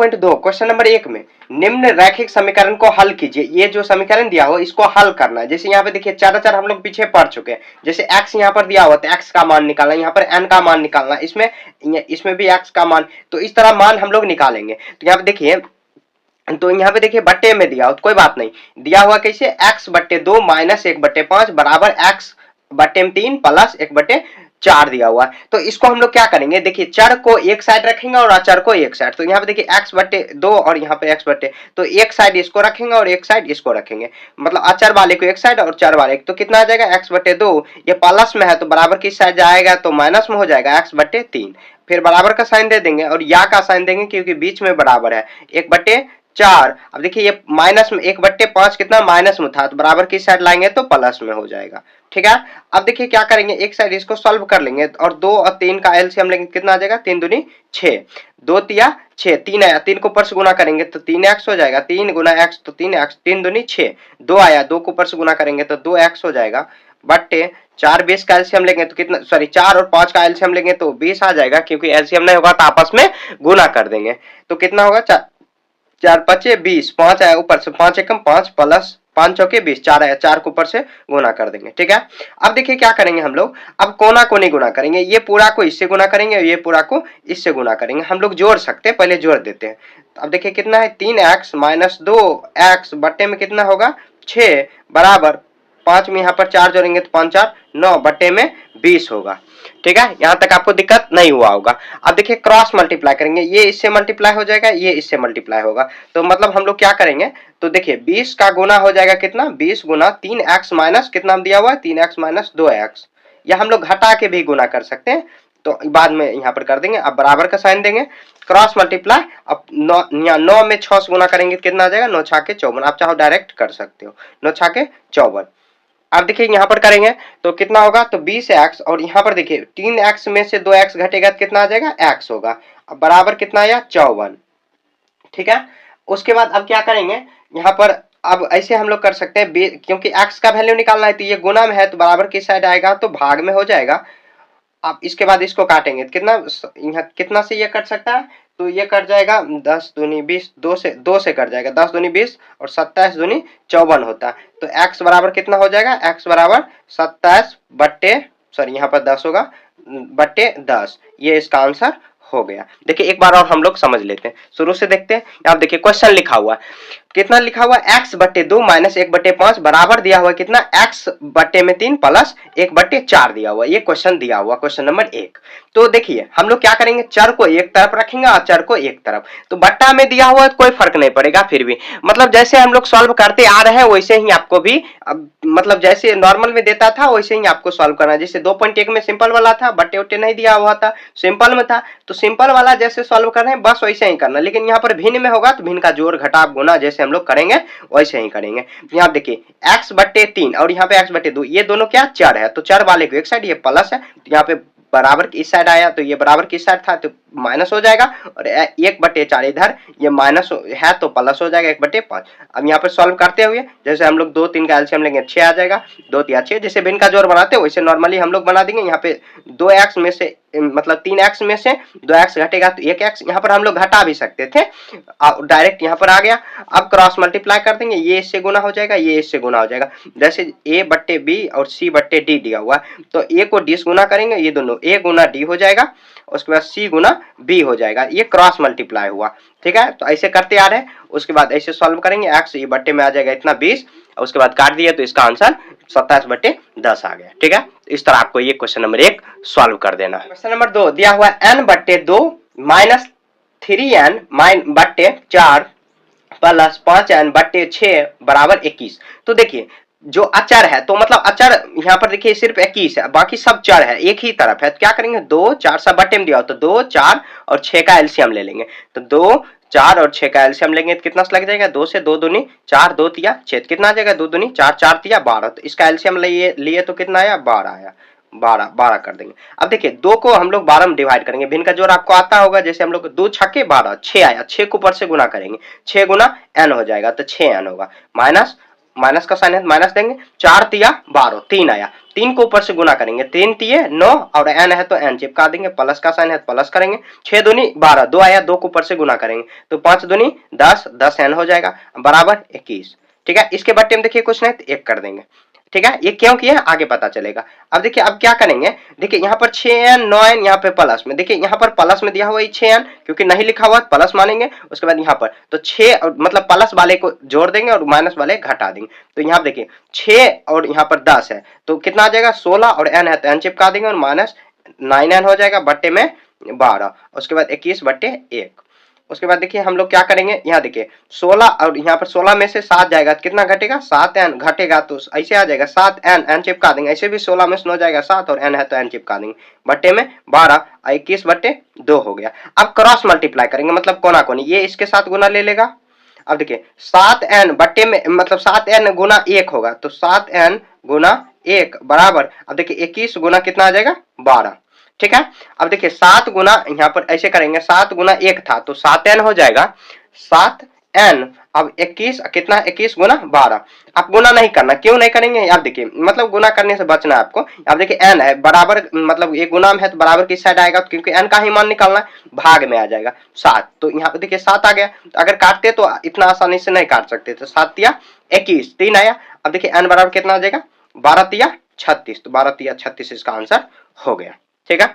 2.2 question number 1 में निम्न रैखिक समीकरण को हल कीजिए। ये जो समीकरण दिया हो इसको हल करना है। जैसे यहाँ पे देखिए चार हम लोग पीछे पढ़ चुके हैं। जैसे x यहाँ पर दिया हुआ तो x का मान निकालना, यहाँ पर n का मान निकालना, इसमें भी x का मान, तो इस तरह मान हम लोग निकालेंगे। तो यहाँ पे देखिए, तो यहाँ पे देखिए बट्टे में दिया हो तो कोई बात नहीं, दिया हुआ कैसे x बट्टे 2 माइनस 1/5 बराबर x बट्टे 3 प्लस 1/4 दिया हुआ है। तो इसको हम लोग क्या करेंगे, देखिए चर को एक साइड रखेंगे और अचर को एक साइड। तो यहाँ पे देखिए x बट्टे 2 और यहाँ पे x बट्टे, तो एक साइड इसको रखेंगे और एक साइड इसको रखेंगे, मतलब अचर वाले को एक साइड और चर वाले, तो कितना आ जाएगा x बट्टे 2, ये प्लस में है तो बराबर किस साइड जाएगा, तो माइनस में हो जाएगा x बट्टे 3। फिर बराबर का साइन दे देंगे और या का साइन देंगे क्योंकि बीच में बराबर है 1/4। अब देखिए ये माइनस में 1/5 कितना माइनस में था, तो बराबर किस साइड लाएंगे तो प्लस में हो जाएगा। ठीक है, अब देखिए क्या करेंगे, एक साइड इसको सॉल्व कर लेंगे और 2 और 3 का एलसीएम लेंगे, कितना आ जाएगा 3 दूनी 6, 2 तिया 6, 3 आया, 3 को ऊपर से गुना करेंगे तो 3x हो जाएगा, 3 गुना x तो 3x, 3 दूनी 6, 2 आया, 2 को ऊपर से गुना करेंगे तो 2x हो जाएगा, बट्टे 4 20 का एलसीएम लेंगे तो कितना, सॉरी 4 और 5 का एलसीएम लेंगे तो 20 आ जाएगा, क्योंकि एलसीएम नहीं होगा तो आपस में गुना कर देंगे। तो कितना होगा 4 5 20, 5 आया ऊपर से, 5 एकम 5 प्लस 5 चौके 20, 4 आया, 4 को ऊपर से गुना कर देंगे। ठीक है, अब देखिए क्या करेंगे हम लोग, अब कोना कोनी गुना करेंगे, ये पूरा को इससे गुना करेंगे और ये पूरा को इससे गुना करेंगे। हम लोग जोड़ सकते हैं, पहले जोड़ देते हैं। अब देखिए कितना है 3x माइनस 2x बट्टे में कितना होगा 6 बराबर 5 में यहाँ पर 4 जोड़ेंगे तो 5 4 9 बट्टे में 20 होगा। ठीक है, यहां तक आपको दिक्कत नहीं हुआ होगा। अब देखिए क्रॉस मल्टीप्लाई करेंगे, ये इससे मल्टीप्लाई हो जाएगा, ये इससे मल्टीप्लाई होगा, तो मतलब हम लोग क्या करेंगे, तो देखिए 20 का गुना हो जाएगा कितना, 20 गुना 3x माइनस कितना दिया हुआ है 3x माइनस 2x, या हम लोग घटा के भी गुना कर सकते हैं, तो बाद में यहाँ पर कर देंगे। अब बराबर का साइन देंगे, क्रॉस मल्टीप्लाई, अब 9 में 6 से गुना करेंगे कितना आ जाएगा 9 छाके 54, आप चाहो डायरेक्ट कर सकते हो 9 छाके 54। अब देखिए यहाँ पर करेंगे तो कितना होगा, तो 20x, और यहाँ पर देखिए 3x में से 2x घटेगा तो कितना आ जाएगा x होगा, अब बराबर कितना आया 54। ठीक है, उसके बाद अब क्या करेंगे यहाँ पर, अब ऐसे हम लोग कर सकते हैं, क्योंकि x का वैल्यू निकालना है तो ये गुना में है तो बराबर किस साइड आएगा, तो भाग में हो जाएगा। अब इसके बाद इसको काटेंगे तो कितना, यहाँ कितना से ये कट सकता है, तो ये कट जाएगा 10 दूनी 20, 2 से कट जाएगा, 10 दूनी 20 और 27 दूनी 54 होता है। तो x बराबर कितना हो जाएगा, x बराबर 27 बट्टे, सॉरी यहाँ पर 10 होगा, बट्टे 10, ये इसका आंसर हो गया। देखिए एक बार और हम लोग समझ लेते हैं, शुरू से देखते हैं। आप देखिए क्वेश्चन लिखा हुआ है, कितना लिखा हुआ है, x बट्टे 2 माइनस 1/5 बराबर दिया हुआ है कितना, x बट्टे में 3 प्लस 1/4 दिया हुआ है। ये क्वेश्चन दिया हुआ, क्वेश्चन नंबर 1। तो देखिए हम लोग क्या करेंगे, चर को एक तरफ रखेंगे और चर को एक तरफ, तो बट्टा में दिया हुआ है तो कोई फर्क नहीं पड़ेगा, फिर भी मतलब जैसे हम लोग सॉल्व करते आ रहे हैं वैसे ही आपको भी, मतलब जैसे नॉर्मल में देता था वैसे ही आपको सॉल्व करना है। जैसे 2.1 में सिंपल वाला था, बट्टे उट्टे नहीं दिया हुआ था, सिंपल में था, तो सिंपल वाला जैसे सॉल्व कर रहे हैं बस वैसे ही करना, लेकिन यहाँ पर भिन्न में होगा तो भिन्न का जोड़ घटाव गुना जैसे हम लोग करेंगे वैसे ही करेंगे। यहाँ देखिए x बट्टे 3 और यहाँ पे x बट्टे 2, ये दोनों क्या चर है, तो चर वाले को एक साइड, ये प्लस है, तो यहाँ पे बराबर इस साइड आया तो ये बराबर किस साइड था, तो माइनस हो जाएगा, और 1/4 इधर ये माइनस है तो प्लस हो जाएगा 1/5। अब यहाँ पर सॉल्व करते हुए जैसे हम लोग 2 3 का एलसीएम लेंगे 6 आ जाएगा, 2 तिया 6, जैसे भिन्न का जोड़ बनाते हैं वैसे नॉर्मली हम लोग बना देंगे। यहाँ पे 2x में से, मतलब 3x में से 2x घटेगा तो 1x, यहाँ पर हम लोग घटा भी सकते थे, डायरेक्ट यहाँ पर आ गया। अब क्रॉस मल्टीप्लाई कर देंगे, ये इससे गुना हो जाएगा, ये इससे गुना हो जाएगा, जैसे a बट्टे b और c बट्टे d दिया हुआ, तो a को d से गुना करेंगे, ये दोनों a गुना d हो जाएगा, उसके बाद c गुना b हो जाएगा, ये क्रॉस मल्टीप्लाई हुआ। ठीक है, तो ऐसे करते आ रहे हैं, उसके बाद ऐसे सॉल्व करेंगे, x ये बट्टे में आ जाएगा इतना 20, और उसके बाद काट दिया तो इसका आंसर 27/10 आ गया। ठीक है, इस तरह आपको ये क्वेश्चन नंबर 1 सॉल्व कर देना है। क्वेश्चन नंबर 2 दिया हुआ है n बट्टे 2 माइनस 3n बट्टे 4 प्लस 5n बट्टे 6 बराबर 21। तो देखिए जो अचर है, तो मतलब अचर यहाँ पर देखिए सिर्फ 21 है, बाकी सब चर है, एक ही तरफ है, तो क्या करेंगे 2 4 सब बट्टे में दिया हो तो 2 4 और 6 का एलसीएम ले लेंगे, तो 2 4 और 6 का एलसीएम लेंगे तो कितना लग जाएगा, 2 से 2 दूनी 4, 2 तिया 6, कितना आ जाएगा 2 दूनी 4, 4 तिया 12, तो इसका एलसीएम लिए तो कितना आया 12 आया, 12 कर देंगे। अब देखिए 2 को हम लोग 12 में डिवाइड करेंगे, भिन्न का जोड़ आपको आता होगा, जैसे हम लोग 2 छक्के 12, 6 आया, 6 को ऊपर से गुना करेंगे, 6 गुना n हो जाएगा तो 6n होगा, माइनस माइनस का साइन है माइनस देंगे, 4 तिया 12, 3 आया, 3 को ऊपर से गुना करेंगे, 3 तिये 9 और n है तो n चिपका देंगे, प्लस का साइन है तो प्लस करेंगे, 6 दूनी 12, 2 आया, 2 को ऊपर से गुना करेंगे तो 5 दूनी 10, 10 n हो जाएगा बराबर 21। ठीक है, इसके बट्टे में देखिए कुछ नहीं तो 1 कर देंगे। ठीक है, ये क्यों किया आगे पता चलेगा। अब देखिए अब क्या करेंगे, देखिए यहाँ पर 6n 9n यहाँ पे प्लस में, देखिए यहाँ पर प्लस में दिया हुआ है 6n क्योंकि नहीं लिखा हुआ प्लस मानेंगे, उसके बाद यहाँ पर तो 6 मतलब प्लस वाले को जोड़ देंगे और माइनस वाले घटा देंगे। तो यहाँ देखिए 6 और यहाँ पर 10 है तो कितना आ जाएगा 16 और n है तो n चिपका देंगे और माइनस 9n हो जाएगा बट्टे में 12, उसके बाद 21 बट्टे 1। उसके बाद देखिए हम लोग क्या करेंगे, यहाँ देखिए 16 और यहाँ पर 16 में से 7 जाएगा तो कितना घटेगा 7n घटेगा तो ऐसे आ जाएगा 7n, n चिपका देंगे, ऐसे भी 16 में से 9 जाएगा 7 और n है तो n चिपका देंगे बट्टे में 12, 21 बट्टे 2 हो गया। अब क्रॉस मल्टीप्लाई करेंगे मतलब कोना कोनी, ये इसके साथ गुना ले लेगा। अब देखिए 7n बट्टे में मतलब 7n गुना 1 होगा तो 7n गुना 1 बराबर, अब देखिए 21 गुना कितना आ जाएगा 12। ठीक है, अब देखिए 7 गुना यहाँ पर ऐसे करेंगे 7 गुना 1 था तो 7n हो जाएगा 7n। अब 21 कितना 21 गुना 12, आप गुना नहीं करना, क्यों नहीं करेंगे आप देखिए मतलब गुना करने से बचना है आपको। अब देखिए n है बराबर मतलब ये गुना में है तो बराबर किस साइड आएगा, क्योंकि n का ही मान निकालना है, भाग में आ जाएगा 7, तो यहाँ पे देखिए 7 आ गया। तो अगर काटते तो इतना आसानी से नहीं काट सकते, तो 7 तिया 21, 3 आया। अब देखिए n बराबर कितना आ जाएगा 12 तिया 36, तो 12 तिया 36 इसका आंसर हो गया। ठीक है,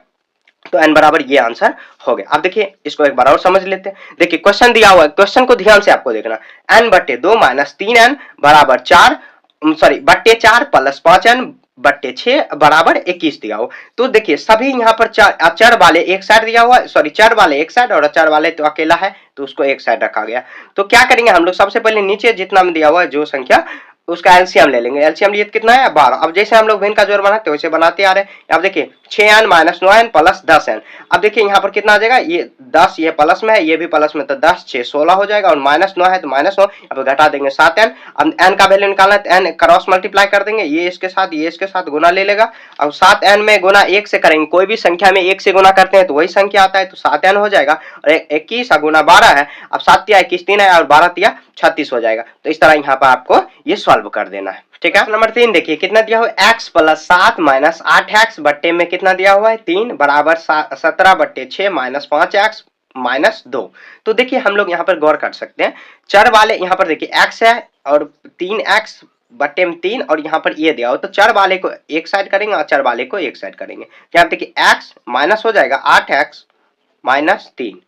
तो n बराबर ये आंसर हो गया। अब देखिए इसको एक बार और समझ लेते हैं। देखिए क्वेश्चन दिया हुआ है, क्वेश्चन को ध्यान से आपको देखना, n बट्टे 2 माइनस 3n बराबर 4 सॉरी बट्टे 4 प्लस 5n बट्टे 6 बराबर 21 दिया हो। तो देखिए सभी यहाँ पर चर वाले एक साइड दिया हुआ है, सॉरी चर वाले एक साइड और अचर वाले तो अकेला है तो उसको एक साइड रखा गया। तो क्या करेंगे हम लोग, सबसे पहले नीचे जितना में दिया हुआ है जो संख्या उसका एलसीएम ले लेंगे। एलसीएम लिए कितना है 12। अब जैसे हम लोग भिन्न का जोड़ बनाते हैं वैसे बनाते आ रहे हैं। अब देखिए 6n minus 9n plus 10n, अब देखिए यहाँ पर कितना आ जाएगा, ये 10 ये प्लस में है ये भी प्लस में, तो 10 6 16 हो जाएगा और माइनस 9 है तो माइनस 9, अब घटा देंगे 7n। अब n का वैल्यू निकालना है तो n क्रॉस मल्टीप्लाई कर देंगे, ये इसके साथ गुना ले लेगा। अब 7n में गुना 1 से करेंगे, कोई भी संख्या में 1 से गुना करते हैं तो वही संख्या आता है तो 7n हो जाएगा। और 21 गुना 12 है, अब 7 तिया 21 3 है और 12 तिया 36 हो जाएगा। तो इस तरह यहाँ पर आपको ये सॉल्व कर देना है। ठीक है, नंबर 3 देखिए कितना दिया हुआ है x प्लस 7 माइनस 8x बट्टे में कितना दिया हुआ है 3 बराबर 17 बट्टे 6 माइनस 5x माइनस 2। तो देखिए हम लोग यहाँ पर गौर कर सकते हैं, चर वाले यहाँ पर देखिए x है और 3x बट्टे में 3 और यहाँ पर ये दिया हो, तो चर वाले को एक साइड करेंगे और चर वाले को एक साइड करेंगे। यहाँ देखिए x माइनस हो जाएगा 8x माइनस 3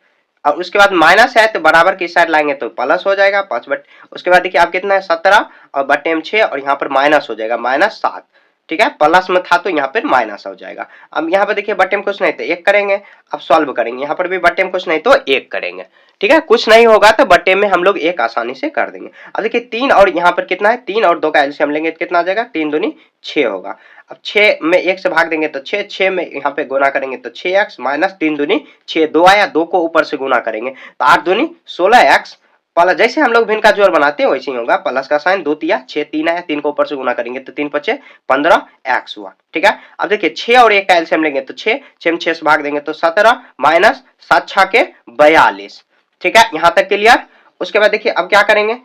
और उसके बाद माइनस है तो बराबर की साइड लाएंगे तो प्लस हो जाएगा 5 बट, उसके बाद देखिए आप कितना है 17 और बट्टे में 6 और यहाँ पर माइनस हो जाएगा माइनस 7। ठीक है, प्लस में था तो यहाँ पर माइनस हो जाएगा। अब यहाँ पर देखिए बट्टे में कुछ नहीं तो 1 करेंगे, अब सॉल्व करेंगे, यहाँ पर भी बट्टे में कुछ नहीं तो 1 करेंगे। ठीक है, कुछ नहीं होगा तो बट्टे में हम लोग 1 आसानी से कर देंगे। अब देखिए 3 और यहाँ पर कितना है 3 और 2 का एलसीएम लेंगे तो कितना आ जाएगा 3 दूनी 6 होगा। अब 6 में 1 से भाग देंगे तो 6, 6 में यहाँ पे गुना करेंगे तो 6x माइनस 3 दूनी 6, 2 आया 2 को ऊपर से गुना करेंगे तो 8 दूनी 16x प्लस, जैसे हम लोग भिन्न का जोड़ बनाते हैं वैसे ही होगा, प्लस का साइन 2 तिया 6 3 आया 3 को ऊपर से गुना करेंगे तो 3 पचे 15x हुआ। ठीक है, अब देखिए 6 और 1 का एलसीएम लेंगे तो 6, 6 में 6 से भाग देंगे तो 17 माइनस 7 6 के 42। ठीक है, यहाँ तक क्लियर। उसके बाद देखिए अब क्या करेंगे,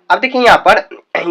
अब देखिए यहाँ पर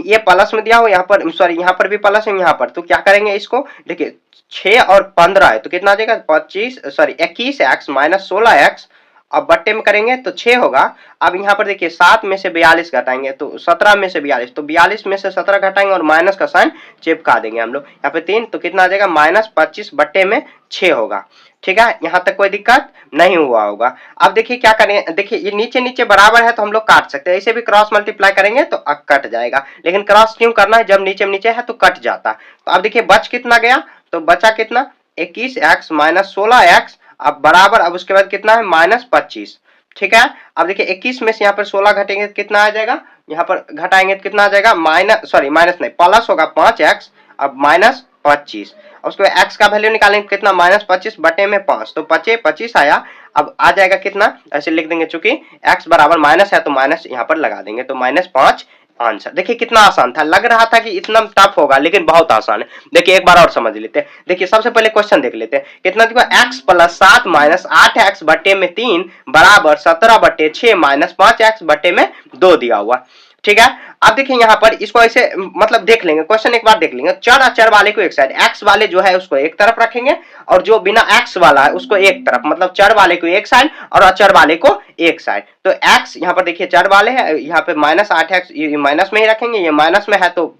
ये प्लस में दिया हो, यहाँ पर सॉरी यहाँ पर भी प्लस है यहाँ पर, तो क्या करेंगे इसको, देखिए 6 और 15 है तो कितना आ जाएगा 21x माइनस 16x, अब बट्टे में करेंगे तो 6 होगा। अब यहाँ पर देखिए 7 में से 42 घटाएंगे तो 17 में से 42, तो 42 में से 17 घटाएंगे और माइनस का साइन चिपका देंगे हम लोग यहाँ पे 3, तो कितना आ जाएगा माइनस 25 बट्टे में 6 होगा। ठीक है, यहाँ तक कोई दिक्कत नहीं हुआ होगा। अब देखिए क्या करें, देखिए ये नीचे नीचे बराबर है तो हम लोग काट सकते हैं, ऐसे भी क्रॉस मल्टीप्लाई करेंगे तो कट जाएगा, लेकिन क्रॉस क्यों करना है, जब नीचे नीचे है तो कट जाता। तो अब देखिए बच कितना गया, तो बचा कितना 21x माइनस 16x, अब बराबर, अब उसके बाद कितना है माइनस 25। ठीक है, अब देखिए 21 में से यहाँ पर 16 घटेंगे तो कितना आ जाएगा, यहाँ पर घटाएंगे तो कितना आ जाएगा माइनस नहीं प्लस होगा 5x, अब माइनस 25। उसके बाद x का वैल्यू निकालेंगे कितना माइनस 25 बटे में 5, तो 25 आया। अब आ जाएगा कितना, ऐसे लिख देंगे, चूंकि x बराबर माइनस है तो माइनस यहाँ पर लगा देंगे तो -5 आंसर। देखिए कितना आसान था, लग रहा था कि इतना टफ होगा लेकिन बहुत आसान है। देखिए एक बार और समझ लेते हैं। देखिए सबसे पहले क्वेश्चन देख लेते हैं, कितना दिया x प्लस 7 माइनस 8x बटे में 3 बराबर 17 बटे 6 माइनस 5x बटे में 2 दिया हुआ। ठीक है। अब देखिए यहाँ पर इसको ऐसे मतलब देख लेंगे, क्वेश्चन एक बार देख लेंगे। चर अचर वाले को एक साइड, एक्स वाले जो है उसको एक तरफ रखेंगे और जो बिना एक्स वाला है उसको एक तरफ, मतलब चर वाले को एक साइड और अचर वाले को एक साइड। तो एक्स यहाँ पर देखिए चर वाले है, यहाँ पे -8x ये माइनस में ही रखेंगे, ये माइनस में है तो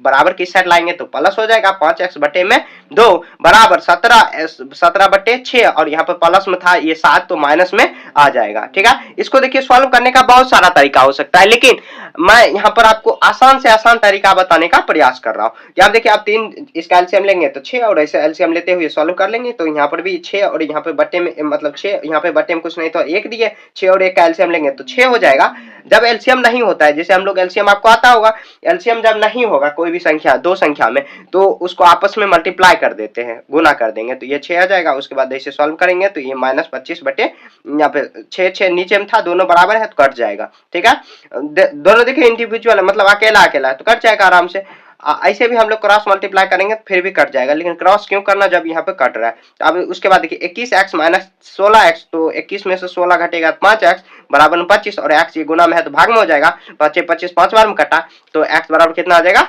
बराबर किस साइड लाएंगे तो प्लस हो जाएगा। 5x बटे में 2 बराबर 17 बटे 6 और यहाँ पर प्लस में था ये 7 तो माइनस में आ जाएगा। ठीक है, इसको देखिए सॉल्व करने का बहुत सारा तरीका हो सकता है, लेकिन मैं यहाँ पर आपको आसान से आसान तरीका बताने का प्रयास कर रहा हूँ। यहाँ देखिए आप 3 इसका एलसीएम लेंगे तो 6 और ऐसे एलसीएम लेते हुए सॉल्व कर लेंगे तो यहाँ पर भी 6 और यहाँ पे बटे में मतलब 6 यहाँ पे बटे में कुछ नहीं तो 1 दिए, 6 और 1 का एलसीएम लेंगे तो 6 हो जाएगा। जब एलसीएम नहीं होता है, जैसे हम लोग एलसीएम आपको आता होगा, एलसीएम जब नहीं होगा कोई भी संख्या दो संख्या में तो उसको आपस में मल्टीप्लाई कर देते हैं, गुना कर देंगे तो ये 6 आ जाएगा। उसके बाद ऐसे सॉल्व करेंगे तो ये -25 बटे यहाँ पे 6 नीचे में था, दोनों बराबर है तो कट जाएगा। ठीक है, दोनों देखिए इंडिविजुअल मतलब अकेला अकेला है तो कट जाएगा आराम से। ऐसे भी हम लोग क्रॉस मल्टीप्लाई करेंगे फिर भी कट जाएगा, लेकिन क्रॉस क्यों करना जब यहाँ पे कट रहा है। तो अब उसके बाद देखिए 21x - 16x, तो 21 में से 16 घटेगा 5x बराबर 25 और x ये गुना में है तो भाग में हो जाएगा। 25 5 बार में कटा तो x बराबर कितना आ जाएगा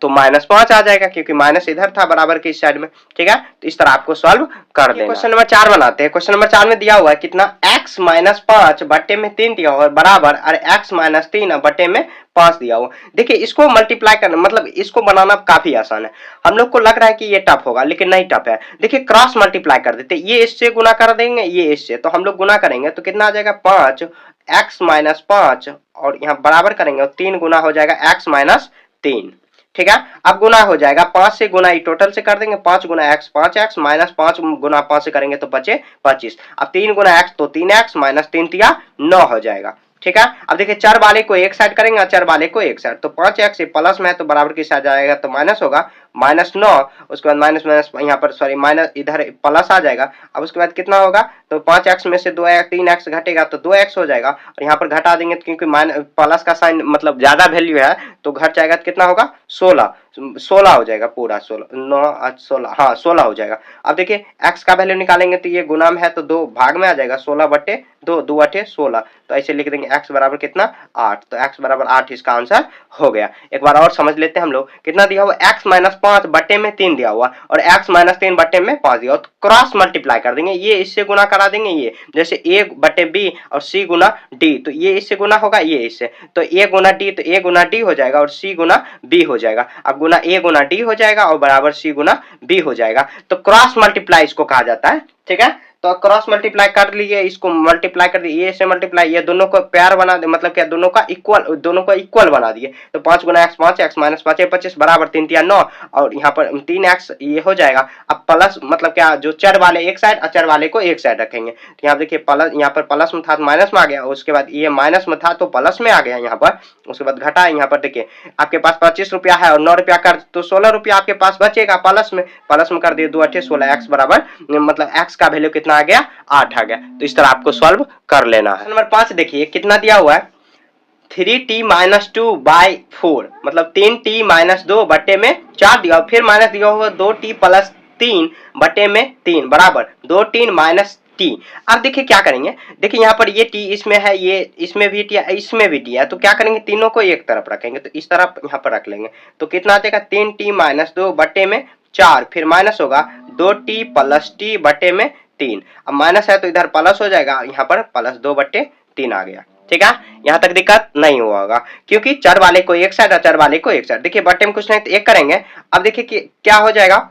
तो -5 आ जाएगा, क्योंकि माइनस इधर था बराबर के इस साइड में। ठीक है, तो इस तरह आपको सॉल्व कर देना। क्वेश्चन नंबर 4 बनाते हैं। क्वेश्चन नंबर 4 में दिया हुआ है कितना, x - 5 बटे में 3 दिया हुआ है बराबर और x - 3 बटे में 5 दिया हुआ। देखिए इसको मल्टीप्लाई करना मतलब इसको बनाना काफी आसान है। हम लोग को लग रहा है कि ये टफ होगा, लेकिन नहीं टफ है। देखिए क्रॉस मल्टीप्लाई कर देते, ये इससे गुना कर देंगे, ये इससे, तो हम लोग गुना करेंगे तो कितना आ जाएगा 5 x - 5 और यहाँ बराबर करेंगे और 3 गुना हो जाएगा x - 3। ठीक है, अब गुना हो जाएगा 5 से गुना ई टोटल से कर देंगे, 5 गुना x 5x माइनस 5 गुना 5 से करेंगे तो बचे 25। अब 3 गुना x तो 3x माइनस 3 तिया 9 हो जाएगा। ठीक है, अब देखिए चर वाले को एक साइड करेंगे, चर वाले को एक साइड, तो 5x प्लस में है तो बराबर किस साइड जाएगा तो माइनस होगा, -9। उसके बाद माइनस माइनस यहाँ पर सॉरी माइनस इधर प्लस आ जाएगा। अब उसके बाद कितना होगा तो 5x में से 3x घटेगा तो 2x हो जाएगा और यहाँ पर घटा देंगे क्योंकि प्लस का साइन मतलब ज्यादा वैल्यू है तो घट जाएगा तो कितना होगा 16 हो जाएगा, पूरा 16 9 8 16 हाँ 16 हो जाएगा। अब देखिए x का वैल्यू निकालेंगे तो ये गुना में है तो 2 भाग में आ जाएगा, 16 बटे 2 2 8 16, तो ऐसे लिख देंगे x बराबर कितना 8, तो x बराबर 8 इसका आंसर हो गया। एक बार और समझ लेते हैं हम लोग, कितना दिया हुआ x - 5 बटे में 3 दिया हुआ और x - 3 बटे में 5 दिया हुआ, तो क्रॉस मल्टीप्लाई कर देंगे, ये इससे गुना करा देंगे, ये जैसे a बटे b और c गुना d, तो ये इससे गुना होगा ये इससे, तो a गुना d तो a गुना d हो जाएगा और c गुना b हो जाएगा। अब गुना a गुना d हो जाएगा और बराबर c गुना b हो जाएगा, तो क्रॉस मल्टीप्लाई इसको कहा जाता है। ठीक है, तो क्रॉस मल्टीप्लाई कर लिए, इसको मल्टीप्लाई कर दिए, ये से मल्टीप्लाई, ये दोनों को प्यार बना दे मतलब क्या दोनों का इक्वल बना दिए, तो 5 गुना x 5x माइनस 5 25 बराबर 3 तिया 9 और यहाँ पर 3x ये हो जाएगा। अब प्लस मतलब क्या जो चर वाले एक साइड अचर वाले को एक साइड रखेंगे, तो यहाँ देखिए प्लस, यहाँ पर प्लस में था तो माइनस में आ गया, उसके बाद ये माइनस में था तो प्लस में आ गया यहाँ पर, उसके बाद घटा, यहाँ पर देखिए आपके पास 25 रुपया है और 9 रुपया कर तो 16 रुपया आपके पास बचेगा, प्लस में कर दिए 2 8 16, x बराबर मतलब x का वैल्यू कितना आ गया 8 आ गया। तो इस तरह आपको सॉल्व कर लेना है। नंबर 5 देखिए कितना दिया हुआ है 3t - 2/4 मतलब 3t - 2 बटे में 4 दिया, फिर माइनस दिया हुआ 2t + 3 बटे में 3 बराबर 2t - t। अब देखिए क्या करेंगे, देखिए यहाँ पर ये t इसमें है, ये इसमें भी t है, इसमें भी t है, तो क्या करेंगे तीनों को एक तरफ रखेंगे, तो इस तरफ यहाँ पर रख लेंगे, तो कितना आ जाएगा 3t - 2 बटे में 4 फिर माइनस होगा 2t + t बटे में 3। अब माइनस है तो इधर प्लस हो जाएगा, यहाँ पर +2 बटे 3 आ गया। ठीक है, यहाँ तक दिक्कत नहीं हुआ होगा क्योंकि चर वाले को एक साइड और चर वाले को एक साइड। देखिए बटे में कुछ नहीं तो एक करेंगे। अब देखिए कि क्या हो जाएगा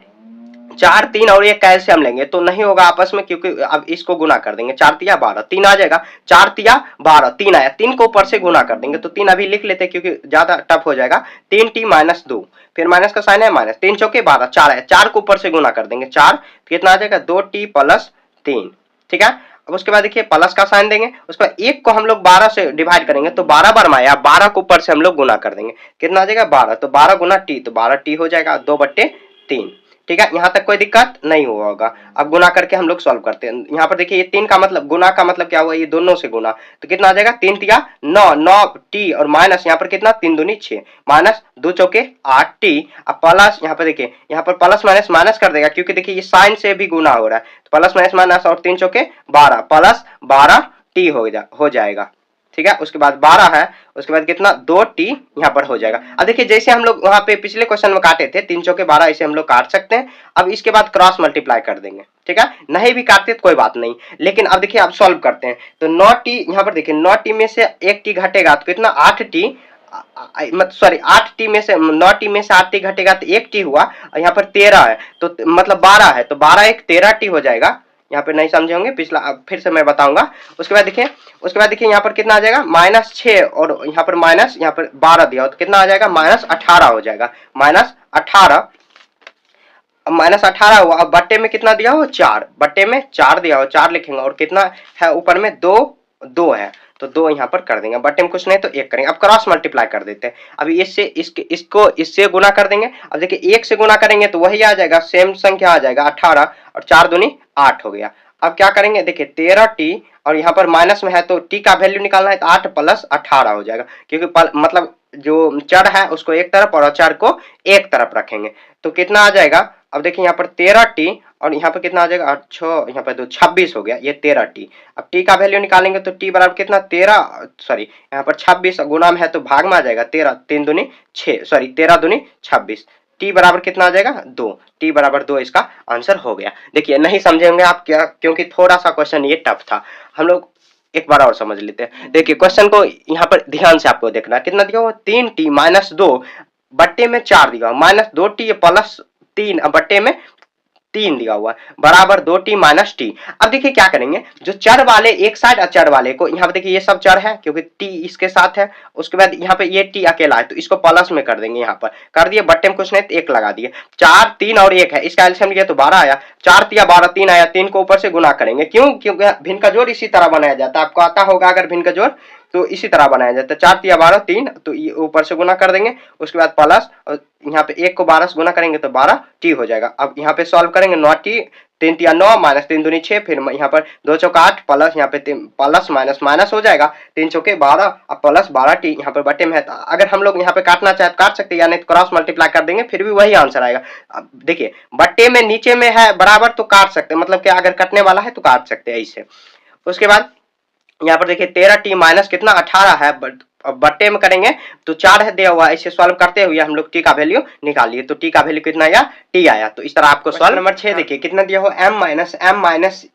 4 3 और 1 कैल्शियम लेंगे तो नहीं होगा आपस में, क्योंकि अब इसको गुना कर देंगे, 4 तिया 12 3 आ जाएगा, 4 तिया 12 3 आया, 3 को ऊपर से गुना कर देंगे, तो 3 अभी लिख लेते क्योंकि ज्यादा टफ हो जाएगा। 3t - 2 फिर माइनस का साइन है माइनस, 3 चौके 12 4 है, 4 को ऊपर से गुना कर देंगे 4, कितना आ जाएगा 2t + 3। ठीक है, अब उसके बाद देखिए प्लस का साइन देंगे, उसके बाद 1 को हम लोग 12 से डिवाइड करेंगे तो 12 बार में आया, 12 को ऊपर से हम लोग गुना कर देंगे, कितना आ जाएगा 12, तो 12 गुना t तो 12t हो जाएगा 2 बटे 3। ठीक है, यहाँ तक कोई दिक्कत नहीं हुआ होगा। अब गुना करके हम लोग सॉल्व करते हैं। यहाँ पर देखिए ये 3 का मतलब गुना का मतलब क्या हुआ, ये दोनों से गुना, तो कितना आ जाएगा 3 तिया 9 9t और माइनस यहाँ पर कितना 3 दूनी 6 माइनस 2 चौके 8t। अब प्लस यहाँ पर देखिए यहाँ पर प्लस माइनस माइनस कर देगा क्योंकि देखिए ये साइन से भी गुना हो रहा है, तो प्लस माइनस माइनस और 3 चौके 12 + 12t हो जाएगा। ठीक है, उसके बाद 12 है, उसके बाद कितना 2t यहाँ पर हो जाएगा। अब देखिए जैसे हम लोग वहां पे पिछले क्वेश्चन में काटे थे 3 चौके 12, ऐसे हम लोग काट सकते हैं। अब इसके बाद क्रॉस मल्टीप्लाई कर देंगे, ठीक है, नहीं भी काटते तो कोई बात नहीं, लेकिन अब देखिए अब सॉल्व करते हैं। तो 9t यहाँ पर देखिए 9t में से 1t घटेगा तो कितना 8t, सॉरी 8t में से 9t में से 8t घटेगा तो 1t हुआ, और यहाँ पर 13 है तो मतलब 12 है, तो 12 1 13t हो जाएगा। यहाँ पे नहीं समझे होंगे, पिछला फिर से मैं बताऊंगा। उसके बाद देखिए यहाँ पर कितना आ जाएगा -6, और यहाँ पर माइनस, यहाँ पर 12 दिया हो तो कितना आ जाएगा -18 हो जाएगा, -18, -18 हुआ। अब बट्टे में कितना दिया हो 4, बट्टे में 4 दिया हो, 4 लिखेंगे, और कितना है ऊपर में 2 है तो 2 यहाँ पर कर देंगे, बट्टे में कुछ नहीं तो 1 करेंगे। अब क्रॉस मल्टीप्लाई कर देते हैं, अभी इसको इससे गुना कर देंगे। अब देखिए 1 से गुना करेंगे तो वही आ जाएगा, सेम संख्या आ जाएगा 18, और 4 दूनी 8 हो गया। अब क्या करेंगे देखिए 13t, और यहाँ पर माइनस में है तो t का वैल्यू निकालना है तो 8 + 18 हो जाएगा, क्योंकि मतलब जो चर है उसको एक तरफ और अचर को एक तरफ रखेंगे तो कितना आ जाएगा। अब देखिए यहाँ पर 13t, और यहाँ पर कितना आ जाएगा 8 6, यहाँ पर तो 26 हो गया, ये 13t। अब t का वैल्यू निकालेंगे तो t बराबर कितना 13, सॉरी यहाँ पर 26 गुना में है तो भाग में आ जाएगा 13, 3 दूनी 6, सॉरी 13 दूनी 26, t बराबर कितना आ जाएगा 2, t बराबर 2 इसका आंसर हो गया। देखिए नहीं समझे होंगे आप क्या, क्योंकि थोड़ा सा क्वेश्चन ये टफ था। हम लोग एक बार और समझ लेते हैं। देखिए क्वेश्चन को यहाँ पर ध्यान से आपको देखना, कितना दिया हुआ 3t - 2 बट्टे में 4 दिया हुआ, -2t +3 बट्टे में 3 दिया हुआ बराबर 2t - t। अब देखिए क्या करेंगे, जो चर वाले एक साइड और चर वाले को, यहाँ पे देखिए ये सब चर है क्योंकि t इसके साथ है, उसके बाद यहाँ पे ये t अकेला है तो इसको प्लस में कर देंगे, यहाँ पर कर दिए, बट्टे में कुछ नहीं तो 1 लगा दिए, 4 3 और 1 है, इसका एलसीएम लिया तो 12 आया, 4 तिया 12, 3 आया, 3 को ऊपर से गुना करेंगे, क्यों, क्योंकि भिन्न का जोड़ इसी तरह बनाया जाता है, आपको आता होगा अगर भिन्न का जोड़ तो इसी तरह बनाया जाता है, 4 तिया 12 3, तो ये ऊपर से गुना कर देंगे, उसके बाद प्लस, और यहाँ पे 1 को 12 से गुना करेंगे तो 12t हो जाएगा। अब यहाँ पे सॉल्व करेंगे 9t, 3 तिया 9 -3 दूनी 6, फिर यहाँ पर 2 चौका 8 प्लस यहाँ पे प्लस माइनस माइनस हो जाएगा, 3 चौके 12 अब प्लस 12t यहाँ पर बटे में है। तो अगर हम लोग यहाँ पे काटना चाहे तो काट सकते हैं, या नहीं तो क्रॉस मल्टीप्लाई कर देंगे, फिर भी वही आंसर आएगा। अब देखिए बट्टे में नीचे में है बराबर तो काट सकते हैं, मतलब कि अगर कटने वाला है तो काट सकते हैं ऐसे। उसके बाद यहाँ पर देखिए 13t माइनस कितना 18 है, बट्टे में करेंगे तो 4 है दिया हुआ, इसे सॉल्व करते हुए हम लोग t का वैल्यू निकालिए, तो t का वैल्यू कितना आया t आया। तो इस तरह आपको सॉल्व। नंबर 6 देखिए कितना दिया हो m -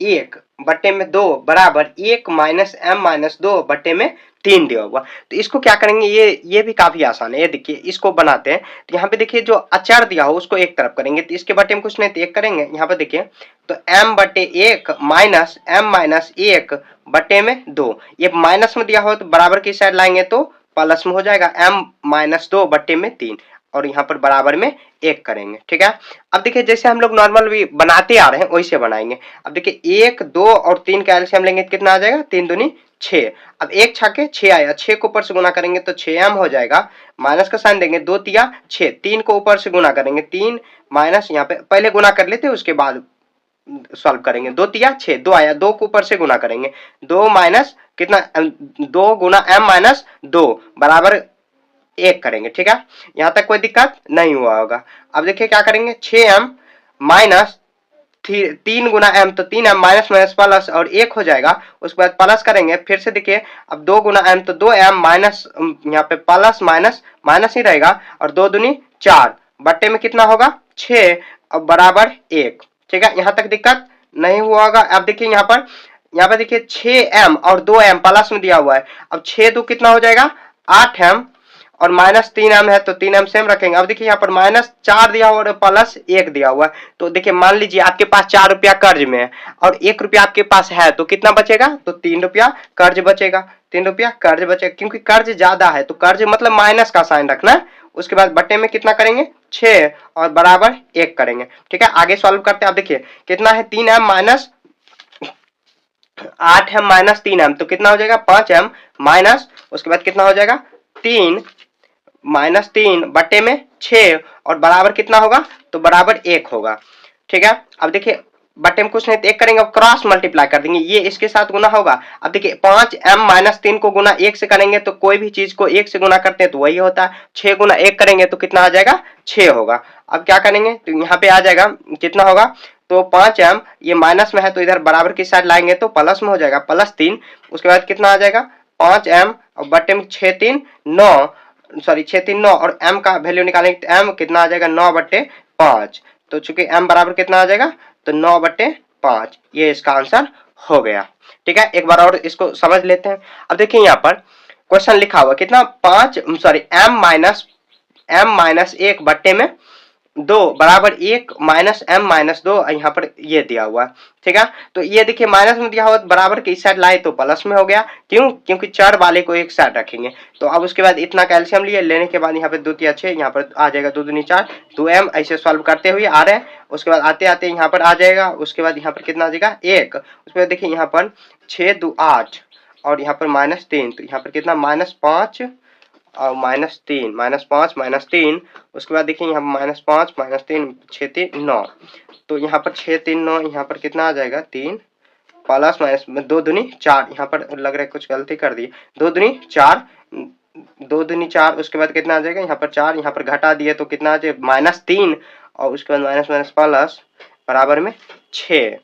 1 बट्टे में 2 बराबर 1 - m - 2 बट्टे में 3 दिया हुआ। तो इसको क्या करेंगे, ये भी काफी आसान है, ये देखिए इसको बनाते हैं। तो यहाँ पे देखिए जो अचर दिया हो उसको एक तरफ करेंगे, तो इसके बट्टे में कुछ नहीं तो 1 करेंगे, यहाँ पे देखिए तो m/1 माइनस m - 1 बट्टे में 2, ये माइनस में दिया हो तो बराबर की साइड लाएंगे तो प्लस में हो जाएगा, m - 2 बट्टे में 3, और यहाँ पर बराबर में 1 करेंगे, ठीक है। अब देखिए जैसे हम लोग नॉर्मल भी बनाते आ रहे हैं वैसे बनाएंगे। अब देखिए 1 2 और 3 का एलसीएम लेंगे तो कितना आ जाएगा, 3 दूनी 6, अब 1 छके 6 आया, 6 को ऊपर से गुना करेंगे तो 6m हो जाएगा, माइनस का साइन देंगे, 2 तिया 6, 3 को ऊपर से गुना करेंगे, 3 माइनस यहाँ पे पहले गुना कर लेते उसके बाद सॉल्व करेंगे, 2 तिया 6, 2 आया, 2 को ऊपर से गुना करेंगे, 2 माइनस कितना 2 गुना m - 2 बराबर 1 करेंगे, ठीक है। यहां तक कोई दिक्कत नहीं हुआ होगा। अब देखिए क्या करेंगे 6m माइनस 3 गुना m, तो 3m माइनस माइनस प्लस और 1 हो जाएगा, उसके बाद प्लस करेंगे, फिर से देखिए अब 2 गुना m तो 2m माइनस, यहाँ पे प्लस माइनस माइनस ही रहेगा, और 2 दूनी 4 बट्टे में कितना होगा 6 और बराबर 1, ठीक है। यहाँ तक दिक्कत नहीं हुआ होगा। अब देखिए यहाँ पर देखिए 6m और 2m प्लस में दिया हुआ है, अब 6 2 कितना हो जाएगा 8m, और -3m है तो 3m सेम रखेंगे। अब देखिए यहाँ पर -4 दिया हुआ और +1 दिया हुआ है, तो देखिए मान लीजिए आपके पास 4 रुपया कर्ज में है और 1 रुपया आपके पास है, तो कितना बचेगा, तो 3 रुपया कर्ज बचेगा, 3 रुपया कर्ज बचेगा, क्योंकि कर्ज ज्यादा है तो कर्ज मतलब माइनस का साइन रखना है। उसके बाद बट्टे में कितना करेंगे 6 और बराबर 1 करेंगे, ठीक है। आगे सॉल्व करते हैं। अब देखिए कितना है 3m minus 8m minus 3m, तो कितना हो जाएगा 5m माइनस, उसके बाद कितना हो जाएगा 3 -3 बट्टे में 6 और बराबर कितना होगा, तो बराबर 1 होगा, ठीक है। अब देखिए बट्टे में कुछ नहीं तो 1 करेंगे, अब क्रॉस मल्टीप्लाई कर देंगे, ये इसके साथ गुना होगा। अब देखिए 5m - 3 को गुना 1 से करेंगे तो कोई भी चीज को 1 से गुना करते हैं तो वही होता है, 6 गुना 1 करेंगे तो कितना आ जाएगा 6 होगा। अब क्या करेंगे तो यहाँ पे आ जाएगा कितना होगा, तो 5m ये माइनस में है तो इधर बराबर की साइड लाएंगे तो प्लस में हो जाएगा, +3, उसके बाद कितना आ जाएगा 5m और बट्टे में 6 3 9, सॉरी 6 3 9 और m का वैल्यू निकालेंगे तो m कितना आ जाएगा 9/5। तो चूंकि m बराबर कितना आ जाएगा तो 9/5, ये इसका आंसर हो गया। ठीक है, एक बार और इसको समझ लेते हैं। अब देखिए यहाँ पर क्वेश्चन लिखा हुआ कितना 5 सॉरी m-1 बट्टे में 2 बराबर 1 माइनस m माइनस 2 यहाँ पर ये दिया हुआ है। ठीक है, तो ये देखिए माइनस में दिया हुआ बराबर के इस साइड लाए तो प्लस में हो गया, क्यों? क्योंकि चर वाले को एक साइड रखेंगे। तो अब उसके बाद इतना कैल्शियम लिए, लेने के बाद यहाँ पे 2 3 6 यहाँ पर आ जाएगा 2 दूनी 4 2m, ऐसे सॉल्व करते हुए आ रहे हैं। उसके बाद आते आते यहाँ पर आ जाएगा, उसके बाद यहाँ पर कितना आ जाएगा 1, उसके बाद देखिए यहाँ पर 6 2 8 और यहाँ पर -3, तो यहाँ पर कितना -5 और -3 -5 -3, उसके बाद देखिए यहाँ -5 -3 6 3 9, तो यहाँ पर 6 3 9 यहाँ पर कितना आ जाएगा 3 प्लस माइनस 2 दूनी 4, यहाँ पर लग रहा है कुछ गलती कर दी, 2 दूनी 4 2 दूनी 4, उसके बाद कितना आ जाएगा यहाँ पर 4, यहाँ पर घटा दिए तो कितना आ जाएगा -3 और उसके बाद माइनस माइनस प्लस बराबर में 6,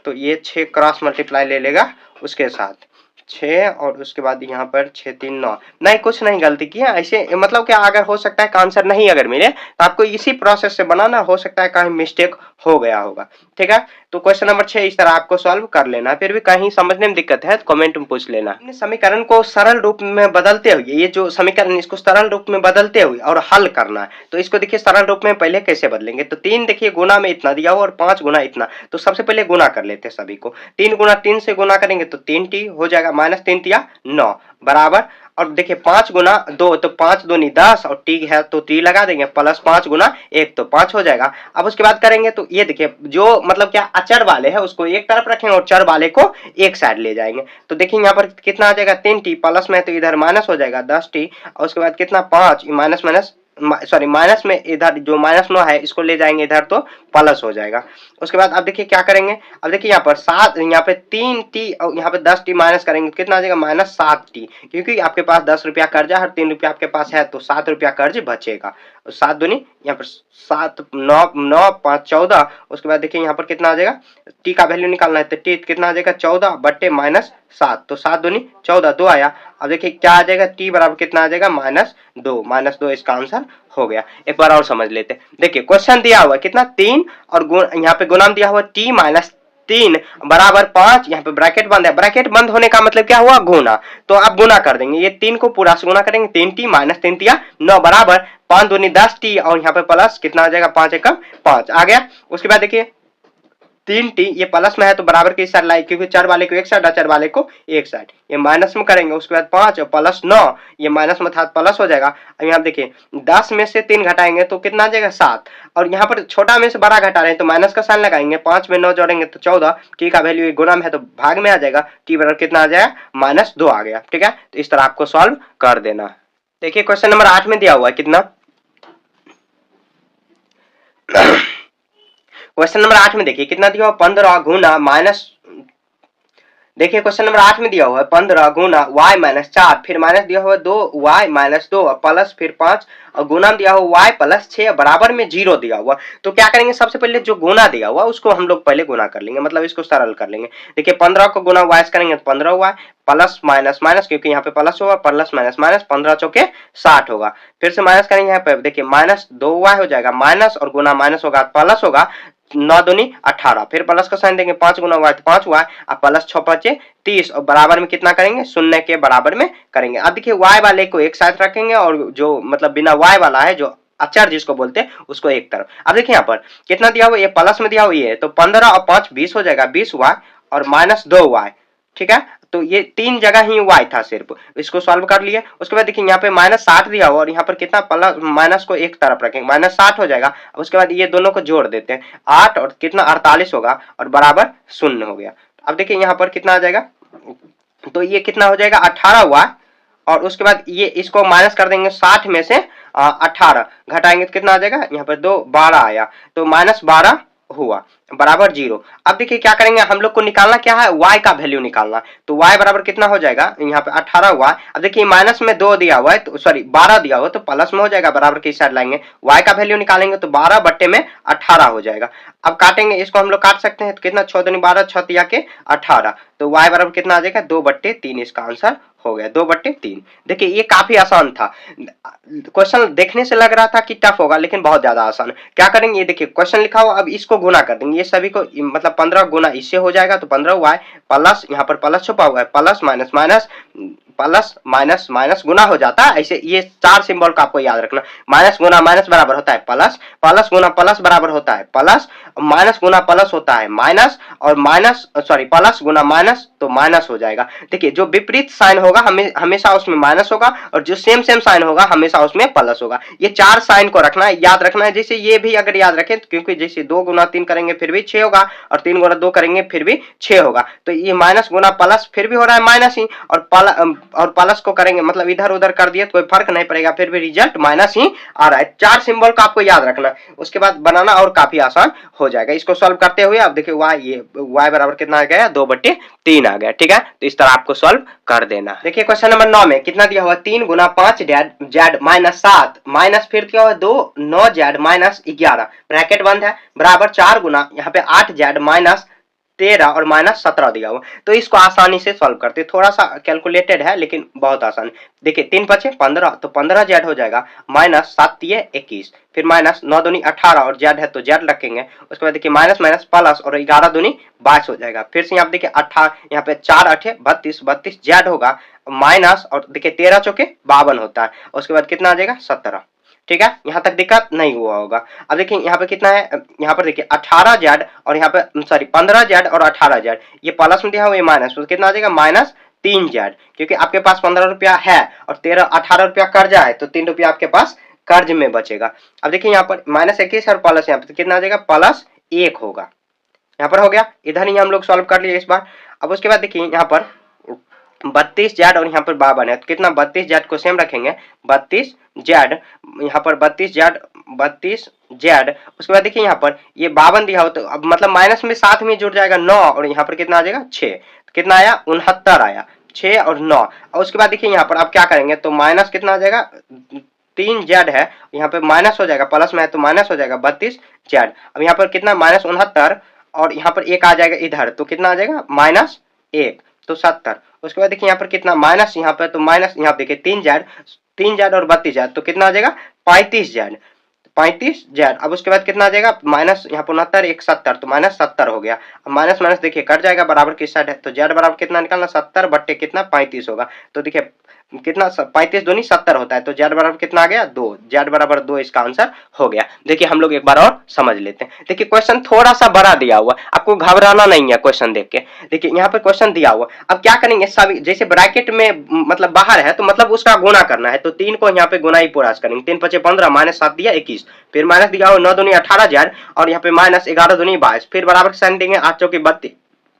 तो ये 6 क्रॉस मल्टीप्लाई ले लेगा उसके साथ 6 और उसके बाद यहाँ पर 6 3 9, नहीं कुछ नहीं गलती की है, ऐसे मतलब क्या अगर हो सकता है आंसर नहीं अगर मिले तो आपको इसी प्रोसेस से बनाना, हो सकता है कहीं मिस्टेक हो गया होगा। ठीक है, तो क्वेश्चन नंबर 6 इस तरह आपको सॉल्व कर लेना, फिर भी कहीं समझने में दिक्कत है तो कमेंट में पूछ लेना। अपने समीकरण को सरल रूप में बदलते हुए, ये जो समीकरण इसको सरल रूप में बदलते हुए और हल करना है, तो इसको देखिए सरल रूप में पहले कैसे बदलेंगे, तो 3 देखिए गुना में इतना दिया हुआ और 5 गुना इतना, तो सबसे पहले गुना कर लेते हैं सभी को, 3 गुना 3 से गुना करेंगे तो 3t हो जाएगा, -3 तिया 9 बराबर, और देखिए 5 गुना 2 तो 5 दूनी 10 और टी है तो टी लगा देंगे, प्लस 5 गुना 1 तो 5 हो जाएगा। अब उसके बाद करेंगे तो ये देखिए जो मतलब क्या अचर वाले है उसको एक तरफ रखेंगे और चर वाले को एक साइड ले जाएंगे, तो देखिए यहाँ पर कितना आ जाएगा 3t, प्लस में तो इधर माइनस हो जाएगा 10t और उसके बाद कितना 5 माइनस माइनस सॉरी माइनस में इधर जो -9 है इसको ले जाएंगे इधर तो प्लस हो जाएगा। उसके बाद अब देखिए क्या करेंगे, अब देखिए यहाँ पर 7 यहाँ पे 3t और यहाँ पे 10t माइनस करेंगे कितना आ जाएगा -7t, क्योंकि आपके पास 10 रुपया कर्जा है, 3 रुपया आपके पास है तो 7 रुपया कर्ज बचेगा, 7 दूनी यहाँ पर 7 9 9 5 14, उसके बाद देखिए यहाँ पर कितना आ जाएगा t का वैल्यू निकालना है तो t कितना आ जाएगा 14 बट्टे -7, तो 7 दूनी 14 2 आया। अब देखिए क्या आ जाएगा t बराबर कितना आ जाएगा -2 इसका आंसर हो गया। एक बार और समझ लेते हैं, देखिए क्वेश्चन दिया हुआ कितना 3 और यहाँ पे गुणाम दिया हुआ t -3 बराबर 5, यहाँ पे ब्रैकेट बंद है, ब्रैकेट बंद होने का मतलब क्या हुआ गुना, तो आप गुना कर देंगे, ये 3 को पूरा से गुना करेंगे 3t -3 तिया 9 बराबर 5 दूनी 10t और यहाँ पे प्लस कितना आ जाएगा 5 एकम 5 आ गया। उसके बाद देखिए 3t ये प्लस में है तो बराबर के इस साइड लाई, क्योंकि चर वाले को एक साइड और चर वाले को एक साइड, ये माइनस में करेंगे, उसके बाद 5 और प्लस 9 ये माइनस में था प्लस हो जाएगा। अब यहाँ देखिए 10 में से 3 घटाएंगे तो कितना आ जाएगा 7, और यहाँ पर छोटा में से बड़ा घटा रहे हैं तो माइनस का साइन लगाएंगे, 5 में 9 जोड़ेंगे तो 14, टी का वैल्यू गुणा में है तो भाग में आ जाएगा, टी बराबर कितना आ जाएगा -2 आ गया। ठीक है, तो इस तरह आपको सॉल्व कर देना। देखिए क्वेश्चन नंबर 8 में दिया हुआ है कितना क्वेश्चन नंबर 8 में देखिए कितना दिया हुआ 15 गुना माइनस, देखिए क्वेश्चन नंबर 8 में दिया हुआ है 15 गुना y -4, फिर माइनस दिया हुआ 2y -2 और प्लस फिर 5 और गुना दिया हुआ y +6 बराबर में 0 दिया हुआ। तो क्या करेंगे सबसे पहले जो गुना दिया हुआ उसको हम लोग पहले गुना कर लेंगे, मतलब इसको सरल कर लेंगे। देखिए 15 को गुना y से करेंगे तो 15y प्लस माइनस माइनस, क्योंकि यहाँ पे प्लस होगा, प्लस माइनस माइनस 15 चौके 60 होगा, फिर से माइनस करेंगे यहाँ पे देखिए -2y हो जाएगा माइनस और गुना माइनस होगा प्लस होगा 9 दूनी 18, फिर प्लस का साइन देंगे 5 गुना y तो 5y और प्लस 6 5 30 और बराबर में कितना करेंगे 0 के बराबर में करेंगे। अब देखिए y वाले को एक साथ रखेंगे और जो मतलब बिना y वाला है जो अचर जिसको बोलते हैं उसको एक तरफ। अब देखिए यहाँ पर कितना दिया हुआ ये प्लस में दिया हुआ ये, तो 15 और 5 20 हो जाएगा 20y और -2y। ठीक है, तो ये 3 जगह ही y था, सिर्फ इसको सॉल्व कर लिए। उसके बाद देखिए यहाँ पे -60 दिया हुआ और यहाँ पर कितना प्लस माइनस को एक तरफ रखेंगे -60 हो जाएगा। उसके बाद ये दोनों को जोड़ देते हैं 8 और कितना 48 होगा और बराबर 0 हो गया। अब देखिए यहाँ पर कितना आ जाएगा, तो ये कितना हो जाएगा 18 हुआ और उसके बाद ये इसको माइनस कर देंगे 60 में से 18 घटाएंगे तो कितना आ जाएगा यहाँ पर 2 12 आया तो -12 हुआ। बराबर 0। अब देखिए क्या करेंगे, हम लोग को निकालना क्या है, y का वैल्यू निकालना। तो y बराबर कितना हो जाएगा, यहाँ पे 18 हुआ। अब देखिए माइनस में 2 दिया हुआ है, तो सॉरी 12 दिया हुआ, तो प्लस में हो जाएगा, बराबर की साइड लाएंगे, y का वैल्यू निकालेंगे तो 12 बट्टे में 18 हो जाएगा। अब काटेंगे, इसको हम लोग काट सकते हैं, तो कितना 6 दूनी 12, 6 तिया के 18, तो y बराबर कितना आ जाएगा 2/3, इसका आंसर हो गया 2/3। देखिए ये काफी आसान था, क्वेश्चन देखने से लग रहा था कि टफ होगा, लेकिन बहुत ज्यादा आसान। क्या करेंगे, ये देखिए क्वेश्चन लिखा हुआ, अब इसको गुना कर देंगे, ये सभी को मतलब 15 गुना इससे हो जाएगा, तो 15 हुआ है, प्लस यहाँ पर प्लस छुपा हुआ है, plus minus minus, plus minus minus गुना हो जाता है। ऐसे ये 4 सिंबल का आपको याद रखना, माइनस गुना माइनस बराबर होता है प्लस, प्लस गुना प्लस बराबर होता है प्लस, माइनस गुना प्लस होता है माइनस, और माइनस सॉरी प्लस गुना माइनस तो माइनस हो जाएगा। देखिए जो विपरीत साइन होगा हमेशा उसमें माइनस होगा, और जो सेम सेम साइन होगा हमेशा उसमें प्लस होगा। ये 4 साइन को रखना है, याद रखना है। जैसे ये भी अगर याद रखें, क्योंकि जैसे 2 गुना 3 करेंगे फिर भी 6 होगा, और 3 गुना 2 करेंगे फिर भी 6 होगा, तो ये माइनस गुना प्लस फिर भी हो रहा है माइनस ही, और प्लस को करेंगे मतलब इधर उधर कर दिए तो कोई फर्क नहीं पड़ेगा, फिर भी रिजल्ट माइनस ही आ रहा है। 4 सिंबल का आपको याद रखना, उसके बाद बनाना और काफी आसान हो जाएगा। इसको सॉल्व करते हुए अब देखिए y बराबर कितना आ गया, 2/3 आ गया। ठीक है, तो इस तरह आपको सॉल्व कर देना। देखिए क्वेश्चन नंबर 9 में कितना दिया हुआ, 3 गुना 5 जेड माइनस 7 माइनस फिर क्या हुआ 2 9 जेड माइनस 11 ब्रैकेट बंद है, बराबर 4 गुना यहाँ पे 8 जेड माइनस 13 और माइनस 17 दिया हुआ। तो इसको आसानी से सॉल्व करते, थोड़ा सा कैलकुलेटेड है लेकिन बहुत आसान। देखिए 3 5 15, तो 15 जेड हो जाएगा, माइनस 7 3 21, फिर माइनस 9 दूनी 18 और जेड है तो जेड रखेंगे, उसके बाद देखिए माइनस माइनस प्लस और 11 दूनी 22 हो जाएगा। फिर से यहाँ देखिए 18, यहाँ पे 4 8 32 32 जेड होगा, माइनस और देखिए 13 चौके 52 होता है, उसके बाद कितना आ जाएगा 17। ठीक है, यहाँ तक दिक्कत नहीं हुआ होगा। अब देखिए यहाँ पे कितना है, यहाँ पर देखिए 18 जेड और यहाँ पे सॉरी 15 जेड और 18 जेड, ये प्लस में दिया हुआ, ये माइनस, तो कितना आ जाएगा माइनस 3 जेड, क्योंकि आपके पास 15 रुपया है और 18 रुपया कर्जा है, तो 3 रुपया आपके पास कर्ज में बचेगा। अब देखिए यहाँ पर माइनस 21 और प्लस, यहाँ पे कितना आ जाएगा प्लस 1 होगा, यहाँ पर हो गया। इधर ही हम लोग सॉल्व कर लिए इस बार। अब उसके बाद देखिए यहाँ पर 32 जेड और यहाँ पर 52 है, तो कितना 32 जेड को सेम रखेंगे, 32 जेड, यहाँ पर 32 जेड, उसके बाद देखिए यहाँ पर ये 52 दिया हो, तो अब मतलब माइनस में साथ में जुड़ जाएगा 9, और यहाँ पर कितना आ जाएगा 6, तो कितना आया 69 आया, 6 और 9। और उसके बाद देखिए यहाँ पर अब क्या करेंगे, तो माइनस कितना आ जाएगा 3 जेड है, यहाँ पे माइनस हो जाएगा, प्लस में है तो माइनस हो जाएगा 32 जेड। अब यहाँ पर कितना माइनस 69, और यहाँ पर एक आ जाएगा इधर, तो कितना आ जाएगा माइनस 1, तो 70। उसके बाद देखिए यहाँ पर कितना माइनस, यहाँ पर तो माइनस, यहाँ देखिए 3 जेड और 32 जेड, तो कितना आ जाएगा 35 जेड, 35 जेड। अब उसके बाद कितना आ जाएगा माइनस, यहाँ पर 69 1 70, तो माइनस 70 हो गया। अब माइनस माइनस देखिए कट जाएगा, बराबर किस साइड है, तो जेड बराबर कितना निकालना 70 बट्टे कितना 35 होगा, तो देखिए कितना 35 दूनी 70 होता है, तो जेड बराबर कितना आ गया 2, जेड बराबर 2 इसका आंसर हो गया। देखिए हम लोग एक बार और समझ लेते हैं। देखिए क्वेश्चन थोड़ा सा बड़ा दिया हुआ, आपको घबराना नहीं है क्वेश्चन देख के। देखिए यहाँ पे क्वेश्चन दिया हुआ, अब क्या करेंगे सभी, जैसे ब्रैकेट में मतलब बाहर है तो मतलब उसका गुना करना है, तो 3 को यहाँ पे गुना ही पूरा करेंगे, 3 5 15 माइनस 7 दिया 21, फिर माइनस दिया हुआ 9 दूनी 18 जेड, और यहाँ पे माइनस 11 दूनी 22, फिर बराबर साइन देंगे 8 चौकी 32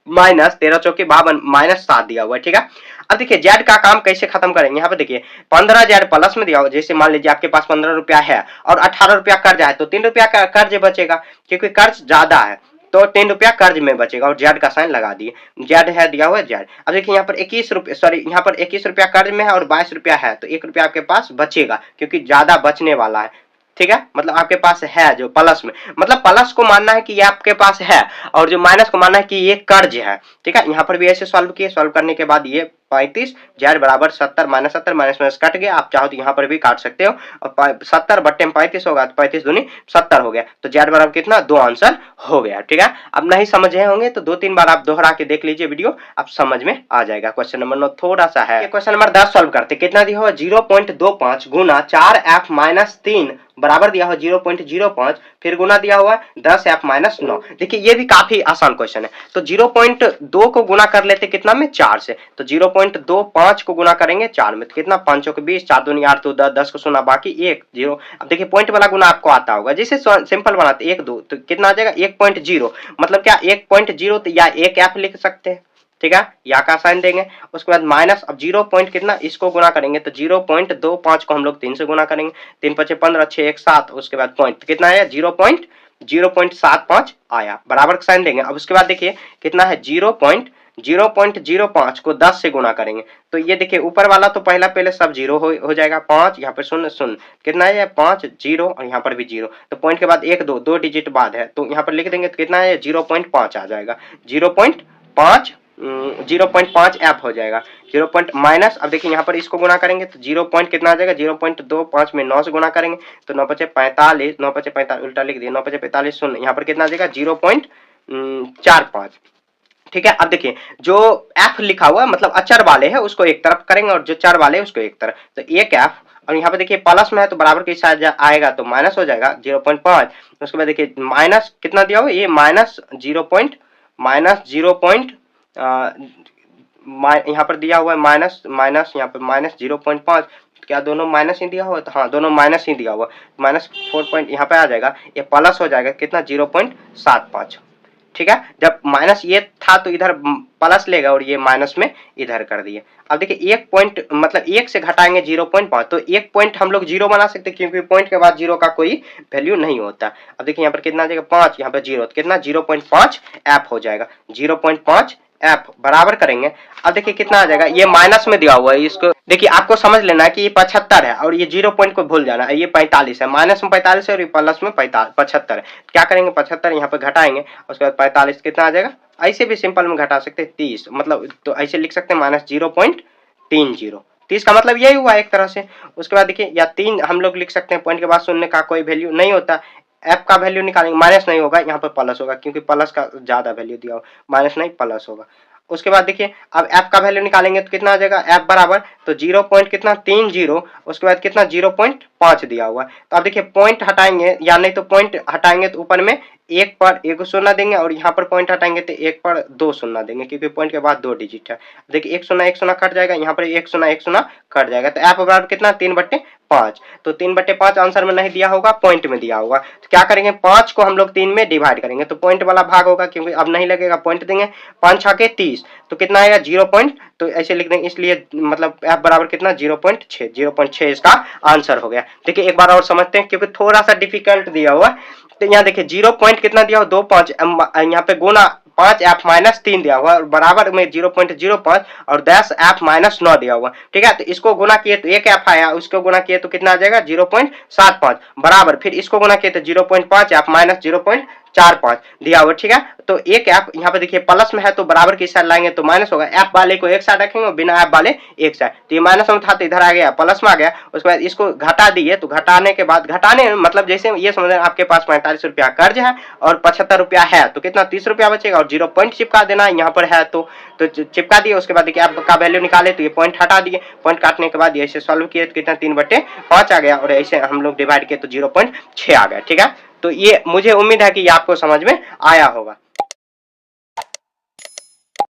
माइनस 13 चौकी 52 माइनस 7 दिया हुआ है। ठीक है, अब देखिए जेड का काम कैसे खत्म करेंगे, यहाँ पे देखिए 15 जेड प्लस में दिया हुआ, जैसे मान लीजिए आपके पास 15 रुपया है और 18 रुपया कर्ज है, तो 3 रुपया का कर्ज बचेगा, क्योंकि कर्ज ज्यादा है तो 3 रुपया कर्ज में बचेगा, और जेड का साइन लगा दिए, जेड है दिया हुआ जेड। अब देखिए यहाँ पर 21 रुपया सॉरी यहाँ पर 21 रुपया कर्ज में है और 22 रुपया है, तो 1 रुपया आपके पास बचेगा, क्योंकि ज्यादा बचने वाला है। ठीक है, मतलब आपके पास है जो प्लस में, मतलब प्लस को मानना है कि ये आपके पास है, और जो माइनस को मानना है कि ये कर्ज है। ठीक है, यहाँ पर भी ऐसे सॉल्व किए, सॉल्व करने के बाद ये 35 जेड बराबर 70 माइनस 70 माइनस माइनस कट गया, आप चाहो तो यहाँ पर भी काट सकते हो, और 70 बट्टे में 35 होगा, तो 35 दूनी 70 हो गया, तो जेड बराबर कितना 2 आंसर हो गया। ठीक है, अब नहीं समझे होंगे तो 2-3 बार आप दोहरा के देख लीजिए वीडियो, आप समझ में आ जाएगा। क्वेश्चन नंबर 9 थोड़ा सा है, क्वेश्चन नंबर 10 सॉल्व करते, कितना दिया हुआ 0.25 गुना 4f माइनस 3 बराबर दिया हुआ 0.05, फिर गुना दिया हुआ 10f माइनस 9। देखिए ये भी काफी आसान क्वेश्चन है, तो 0.2 को गुना कर लेते कितना में 4 से, तो 0.25 को गुना करेंगे 4 में, तो कितना 5 के 20, 4 दूनी 8, तो 10 को सुना बाकी 1 0। अब देखिए पॉइंट वाला गुना आपको आता होगा, जैसे सिंपल बनाते 1 2, तो कितना आ जाएगा 1.0, मतलब क्या 1.0 या 1f लिख सकते हैं। ठीक है, या का साइन देंगे, उसके बाद माइनस, अब 0 पॉइंट कितना इसको गुना करेंगे, तो 0.25 को हम लोग 3 से गुना करेंगे, 3 5 15 6 1 7, उसके बाद पॉइंट कितना है 0.5, 0.75 आया, बराबर का साइन देंगे। अब उसके बाद देखिए कितना है 0.05 को 10 से गुना करेंगे तो ये देखिए ऊपर वाला तो पहले सब जीरो हो जाएगा, 5 यहाँ पर शून्य शून्य, कितना है 5 जीरो और यहाँ पर भी जीरो, तो पॉइंट के बाद 1 2 डिजिट बाद है तो यहाँ पर लिख देंगे तो कितना है 0.5 आ जाएगा, 0.5 0.5 एफ हो जाएगा। 0 पॉइंट माइनस, अब देखिए यहाँ पर इसको गुना करेंगे तो 0 पॉइंट कितना आ जाएगा 0.25 में 9 से गुना करेंगे तो 9 पचे 45, 9 पचे 45 उल्टा लिख दिया, 9 पचे 45 शून्य, यहाँ पर कितना आ जाएगा 0.45। ठीक है। अब देखिए जो एफ लिखा हुआ है मतलब अचर वाले है उसको एक तरफ करेंगे और जो चर वाले है उसको एक तरफ, तो एक एफ और यहाँ पे देखिए प्लस में है तो बराबर के साथ आएगा तो माइनस हो जाएगा 0.5। उसके बाद देखिए माइनस कितना दिया हुआ ये माइनस 0 पॉइंट यहाँ पर दिया हुआ है माइनस यहाँ पर माइनस 0.5, क्या दोनों माइनस ही दिया हुआ है तो हाँ दोनों माइनस ही दिया हुआ, माइनस 4 पॉइंट यहाँ पे आ जाएगा, ये प्लस हो जाएगा कितना 0.75। ठीक है, जब माइनस ये था तो इधर प्लस लेगा और ये माइनस में इधर कर दिए। अब देखिए एक पॉइंट मतलब एक से घटाएंगे 0.5 तो एक पॉइंट हम लोग जीरो बना सकते क्योंकि पॉइंट के बाद जीरो का कोई वैल्यू नहीं होता। अब देखिए यहाँ पर कितना आ जाएगा 5, यहाँ पर जीरो तो कितना 0.5 एफ हो जाएगा, 0.5 एफ बराबर करेंगे। अब देखिए कितना आ जाएगा, ये माइनस में दिया हुआ है, इसको देखिए आपको समझ लेना है कि ये 75 है और ये 0 पॉइंट को भूल जाना है, ये 45 है, माइनस में 45 है और ये प्लस में 75 है। क्या करेंगे 75 यहाँ पे घटाएंगे उसके बाद 45 कितना आ जाएगा, ऐसे भी सिंपल में घटा सकते हैं 30, मतलब तो ऐसे लिख सकते हैं माइनस 0.30, 30 का मतलब यही हुआ एक तरह से। उसके बाद देखिए या 3 हम लोग लिख सकते हैं, पॉइंट के बाद शून्य का कोई वैल्यू नहीं होता, एफ का वैल्यू निकालेंगे माइनस नहीं होगा, यहाँ पर प्लस होगा क्योंकि प्लस का ज्यादा वैल्यू दिया हो, माइनस नहीं प्लस होगा। उसके बाद देखिए अब एफ का वैल्यू निकालेंगे तो कितना आ जाएगा एफ बराबर तो 0 पॉइंट कितना 30, उसके बाद कितना 0.5 दिया हुआ है। तो अब देखिए पॉइंट हटाएंगे या नहीं तो पॉइंट हटाएंगे तो ऊपर में एक पर एक शून्य देंगे और यहाँ पर पॉइंट हटाएंगे तो एक पर 2 शून्य देंगे क्योंकि पॉइंट के बाद 2 डिजिट है। देखिए एक शून्य कट जाएगा, यहाँ पर एक शून्य कट जाएगा तो एफ बराबर कितना 3/5, तो 3/5 आंसर में नहीं दिया होगा पॉइंट में दिया होगा। तो क्या करेंगे 5 को हम लोग 3 में डिवाइड करेंगे तो पॉइंट वाला भाग होगा क्योंकि अब नहीं लगेगा, पॉइंट देंगे 5 छके 30 तो कितना आएगा 0 पॉइंट, तो ऐसे लिख देंगे इसलिए मतलब एफ बराबर कितना 0.6 इसका आंसर हो गया। देखिए एक बार और समझते हैं क्योंकि थोड़ा सा डिफिकल्ट दिया हुआ, तो यहाँ देखिए 0 पॉइंट कितना दिया हुआ 2.5, यहाँ पे गुना 5 एफ माइनस 3 दिया हुआ और बराबर में 0.05 और 10 एफ माइनस 9 दिया हुआ। ठीक है, तो इसको गुना किए तो एक एफ आया, उसको गुना किए तो कितना आ जाएगा 0.75 बराबर, फिर इसको गुना किए तो 0.5 एफ माइनस 0.45 दिया हुआ। ठीक है, तो एक एफ यहाँ पे देखिए प्लस में है तो बराबर की साइड लाएंगे तो माइनस होगा, एफ वाले को एक साइड रखेंगे और बिना एफ वाले एक साइड, तो ये माइनस में था तो इधर आ गया प्लस में आ गया। उसके बाद इसको घटा दिए तो घटाने के बाद घटाने मतलब जैसे ये समझ आपके पास 45 रुपया कर्ज है और 75 रुपया है तो कितना 30 रुपया बचेगा और 0 पॉइंट चिपका देना यहाँ पर है तो चिपका दिए। उसके बाद देखिए एफ का वैल्यू निकाले तो ये पॉइंट हटा दिए, पॉइंट काटने के बाद ये ऐसे सॉल्व किए तो कितना 3/5 आ गया और ऐसे हम लोग डिवाइड किए तो 0.6 आ गया। ठीक है, तो ये मुझे उम्मीद है कि ये आपको समझ में आया होगा।